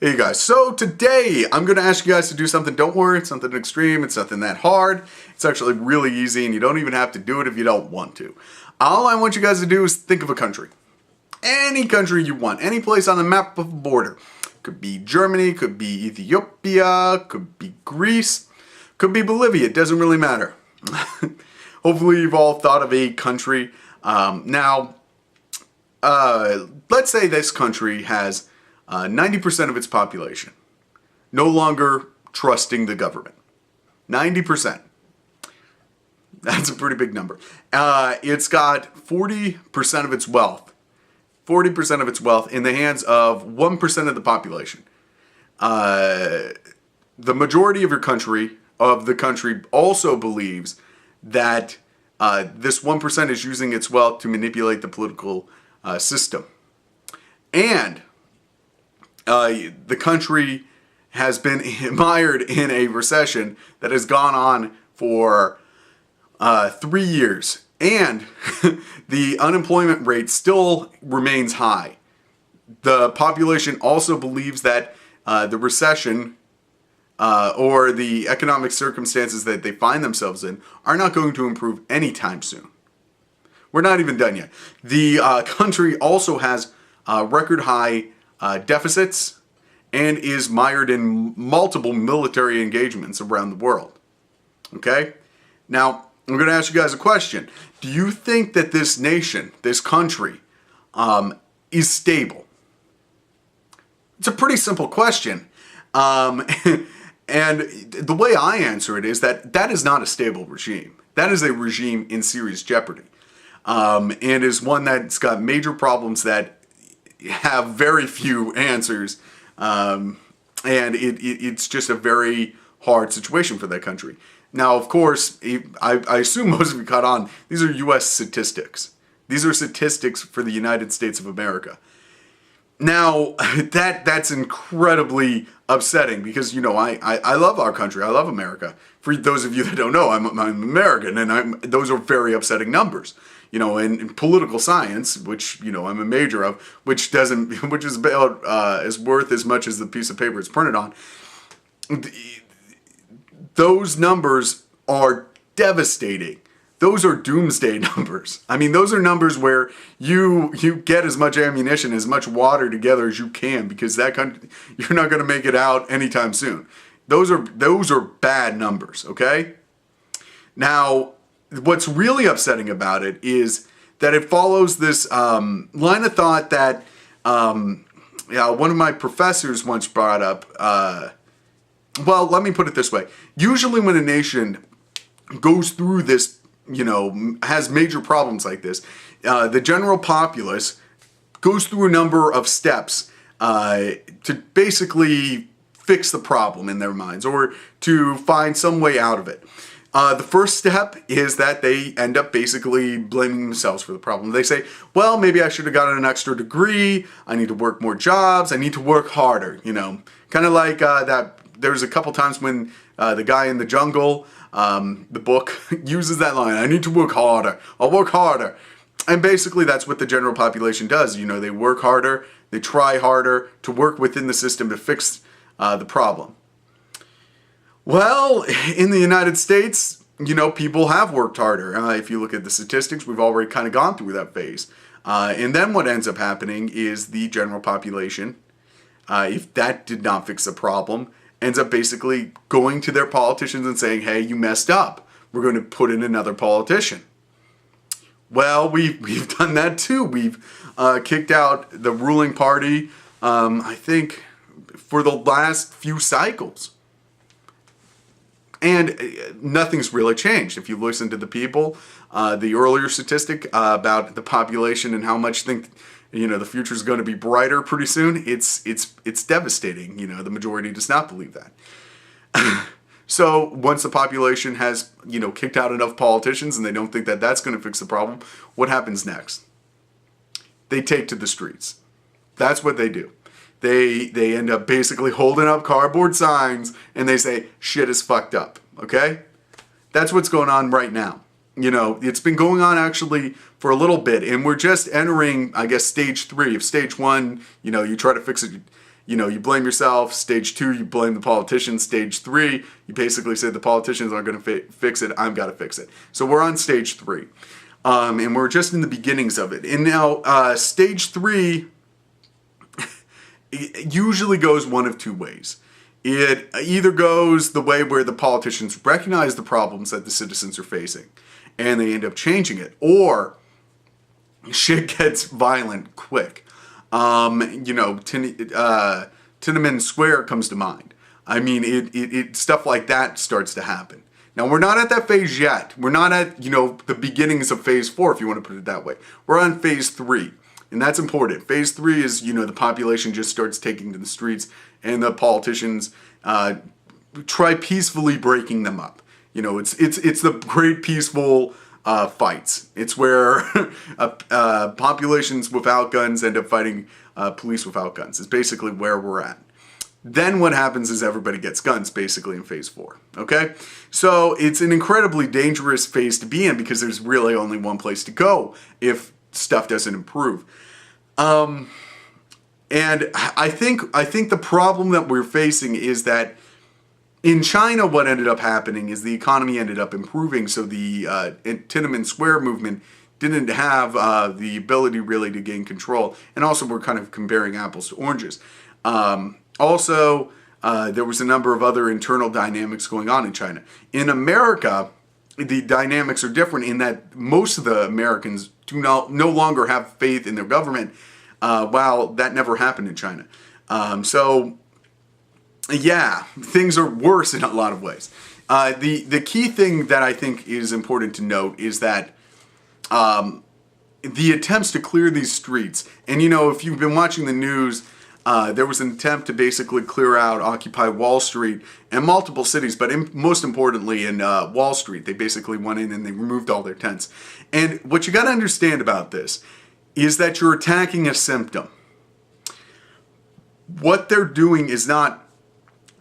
Hey you guys, so today I'm going to ask you guys to do something. Don't worry, it's something extreme, it's nothing that hard. It's actually really easy and you don't even have to do it if you don't want to. All I want you guys to do is think of a country. Any country you want, any place on the map of a border. Could be Germany, could be Ethiopia, could be Greece, could be Bolivia, it doesn't really matter. Hopefully you've all thought of a country. Let's say this country has 90% of its population no longer trusting the government. 90%. That's a pretty big number. It's got 40% of its wealth. 40% of its wealth in the hands of 1% of the population. The majority of the country also believes that this 1% is using its wealth to manipulate the political system. And the country has been mired in a recession that has gone on for 3 years. And the unemployment rate still remains high. The population also believes that the recession or the economic circumstances that they find themselves in are not going to improve anytime soon. We're not even done yet. The country also has record high deficits and is mired in multiple military engagements around the world. Okay? Now, I'm going to ask you guys a question. Do you think that this nation, this country, is stable? It's a pretty simple question. And the way I answer it is that is not a stable regime. That is a regime in serious jeopardy. And is one that's got major problems that have very few answers. And it's just a very hard situation for that country. Now, of course, I assume most of you caught on, these are U.S. statistics. These are statistics for the United States of America. Now, that's incredibly upsetting because, you know, I love our country. I love America. For those of you that don't know, I'm American, and those are very upsetting numbers. You know, in political science, which, you know, I'm a major of, which is about as worth as much as the piece of paper it's printed on. Those numbers are devastating. Those are doomsday numbers. I mean, those are numbers where you get as much ammunition, as much water together as you can, because that country, you're not going to make it out anytime soon. Those are bad numbers, okay? Now, what's really upsetting about it is that it follows this line of thought that one of my professors once brought up. Well, let me put it this way. Usually when a nation goes through this, you know, has major problems like this, the general populace goes through a number of steps to basically fix the problem in their minds or to find some way out of it. The first step is that they end up basically blaming themselves for the problem. They say, well, maybe I should have gotten an extra degree. I need to work more jobs. I need to work harder, you know. Kind of like that. There's a couple times when the guy in the jungle, the book, uses that line, I need to work harder. I'll work harder. And basically that's what the general population does. You know, they work harder. They try harder to work within the system to fix the problem. Well, in the United States, you know, people have worked harder. If you look at the statistics, we've already kind of gone through that phase. And then what ends up happening is the general population, if that did not fix the problem, ends up basically going to their politicians and saying, hey, you messed up. We're going to put in another politician. Well, we've done that too. We've kicked out the ruling party, I think, for the last few cycles. And nothing's really changed. If you listen to the people, the earlier statistic about the population and how much think, you know, the future is going to be brighter pretty soon, it's devastating. You know, the majority does not believe that. So once the population has, you know, kicked out enough politicians and they don't think that that's going to fix the problem, what happens next? They take to the streets. That's what they do. They end up basically holding up cardboard signs and they say, shit is fucked up, okay? That's what's going on right now. You know, it's been going on actually for a little bit, and we're just entering, I guess, stage 3. If stage 1, you know, you try to fix it, You blame yourself. Stage 2, you blame the politicians. Stage 3, you basically say the politicians aren't going to fix it. I've got to fix it. So we're on stage 3. And we're just in the beginnings of it. And now stage 3 usually goes one of two ways. It either goes the way where the politicians recognize the problems that the citizens are facing and they end up changing it, or shit gets violent quick. Tiananmen Square comes to mind. I mean, it stuff like that starts to happen. Now, we're not at that phase yet. We're not at, the beginnings of phase 4, if you want to put it that way. We're on phase 3. And that's important. Phase 3 is, the population just starts taking to the streets and the politicians try peacefully breaking them up. It's the great peaceful fights. It's where populations without guns end up fighting police without guns. It's basically where we're at. Then what happens is everybody gets guns, basically, in phase 4. Okay? So it's an incredibly dangerous phase to be in because there's really only one place to go if stuff doesn't improve. And I think the problem that we're facing is that in China, what ended up happening is the economy ended up improving, so the Tiananmen Square movement didn't have the ability really to gain control. And also, we're kind of comparing apples to oranges. Also, there was a number of other internal dynamics going on in China. In America, the dynamics are different in that most of the Americans no longer have faith in their government, while that never happened in China. Yeah, things are worse in a lot of ways. The key thing that I think is important to note is that the attempts to clear these streets, and if you've been watching the news, there was an attempt to basically clear out Occupy Wall Street and multiple cities, but most importantly in Wall Street, they basically went in and they removed all their tents. And what you got to understand about this is that you're attacking a symptom. What they're doing is not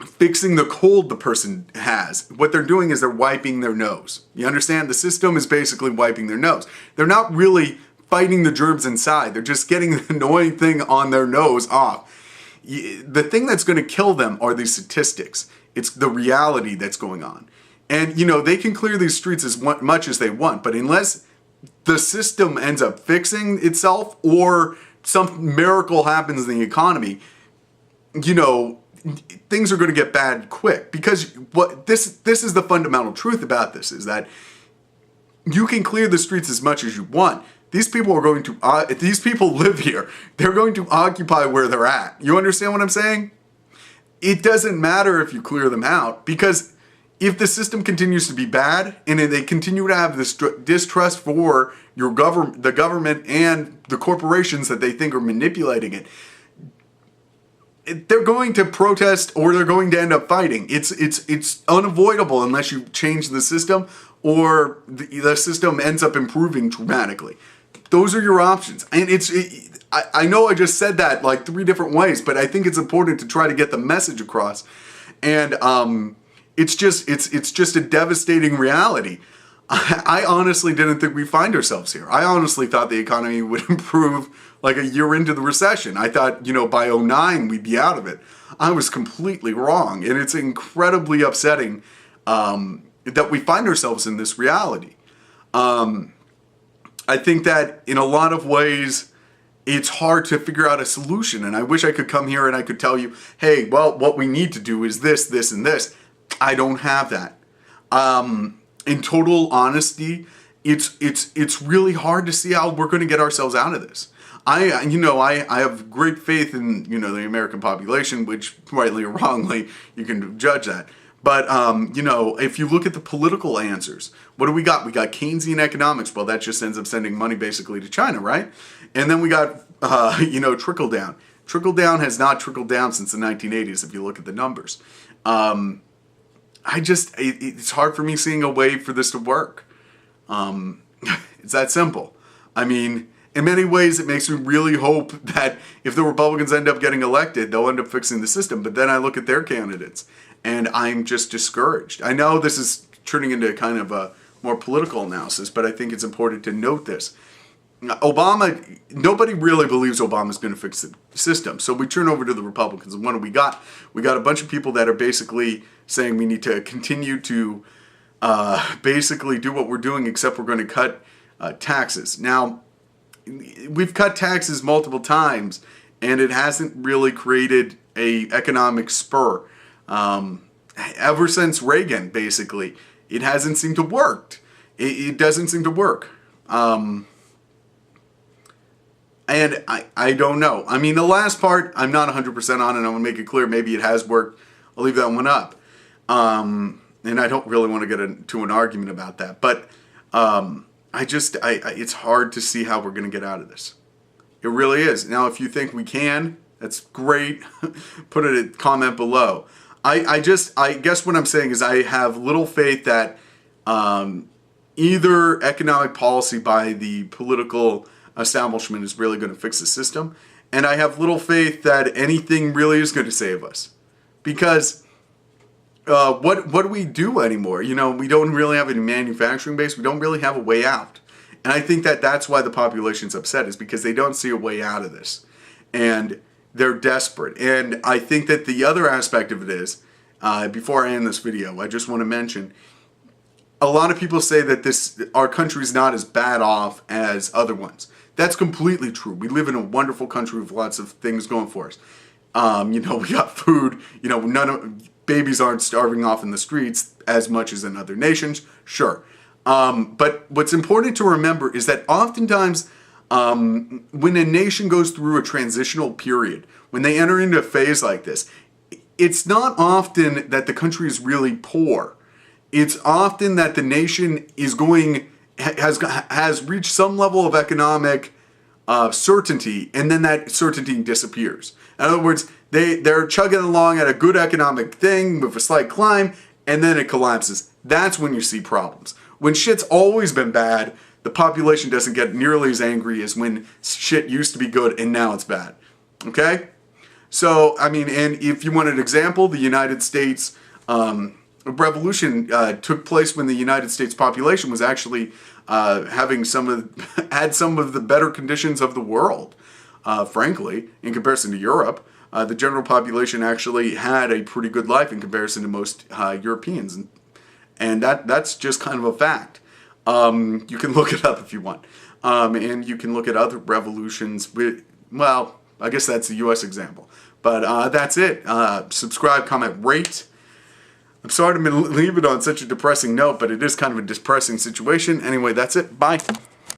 fixing the cold the person has. What they're doing is they're wiping their nose. You understand? The system is basically wiping their nose. They're not really fighting the germs inside. They're just getting the annoying thing on their nose off. The thing that's going to kill them are these statistics. It's the reality that's going on. And, they can clear these streets as much as they want, but unless the system ends up fixing itself or some miracle happens in the economy, things are going to get bad quick. Because this is the fundamental truth about this, is that you can clear the streets as much as you want. These people these people live here. They're going to occupy where they're at. You understand what I'm saying? It doesn't matter if you clear them out, because if the system continues to be bad and they continue to have this distrust for the government and the corporations that they think are manipulating it, they're going to protest or they're going to end up fighting. It's unavoidable unless you change the system or the system ends up improving dramatically. Those are your options. And I know I just said that like 3 different ways, but I think it's important to try to get the message across. And it's just a devastating reality. I honestly didn't think we'd find ourselves here. I honestly thought the economy would improve like a year into the recession. I thought, by 2009 we'd be out of it. I was completely wrong. And it's incredibly upsetting that we find ourselves in this reality. I think that in a lot of ways, it's hard to figure out a solution. And I wish I could come here and I could tell you, hey, well, what we need to do is this, this, and this. I don't have that. In total honesty, it's really hard to see how we're going to get ourselves out of this. I have great faith in, the American population, which rightly or wrongly, you can judge that. But, if you look at the political answers, what do we got? We got Keynesian economics. Well, that just ends up sending money basically to China, right? And then we got, trickle down. Trickle down has not trickled down since the 1980s, if you look at the numbers. It's hard for me seeing a way for this to work. It's that simple. I mean, in many ways, it makes me really hope that if the Republicans end up getting elected, they'll end up fixing the system. But then I look at their candidates, and I'm just discouraged. I know this is turning into kind of a more political analysis, but I think it's important to note this. Obama, nobody really believes Obama's going to fix the system. So we turn over to the Republicans, and what do we got? We got a bunch of people that are basically saying we need to continue to basically do what we're doing, except we're going to cut taxes. Now, we've cut taxes multiple times, and it hasn't really created a economic spur. Ever since Reagan, basically, it hasn't seemed to work. It doesn't seem to work. And I don't know. I mean, the last part, I'm not 100% on, and I'm going to make it clear, maybe it has worked. I'll leave that one up. And I don't really want to get into an argument about that. But it's hard to see how we're going to get out of this. It really is. Now, if you think we can, that's great. Put it in comment below. I guess what I'm saying is I have little faith that either economic policy by the political establishment is really going to fix the system, and I have little faith that anything really is going to save us, because what do we do anymore? You know, we don't really have a manufacturing base. We don't really have a way out, and I think that that's why the population's upset, is because they don't see a way out of this, and they're desperate. And I think that the other aspect of it is, before I end this video, I just want to mention, a lot of people say that our country's not as bad off as other ones. That's completely true. We live in a wonderful country with lots of things going for us. You know, we got food. You know, babies aren't starving off in the streets as much as in other nations. Sure. But what's important to remember is that oftentimes when a nation goes through a transitional period, when they enter into a phase like this, it's not often that the country is really poor. It's often that the nation has reached some level of economic certainty, and then that certainty disappears. In other words, they're chugging along at a good economic thing with a slight climb, and then it collapses. That's when you see problems. When shit's always been bad, the population doesn't get nearly as angry as when shit used to be good and now it's bad. Okay? So, I mean, and if you want an example, the United States revolution took place when the United States population was actually had some of the better conditions of the world, frankly, in comparison to Europe. The general population actually had a pretty good life in comparison to most Europeans, and that's just kind of a fact. You can look it up if you want, and you can look at other revolutions. Well, I guess that's the U.S. example, but that's it. Subscribe, comment, rate. I'm sorry to leave it on such a depressing note, but it is kind of a depressing situation. Anyway, that's it. Bye.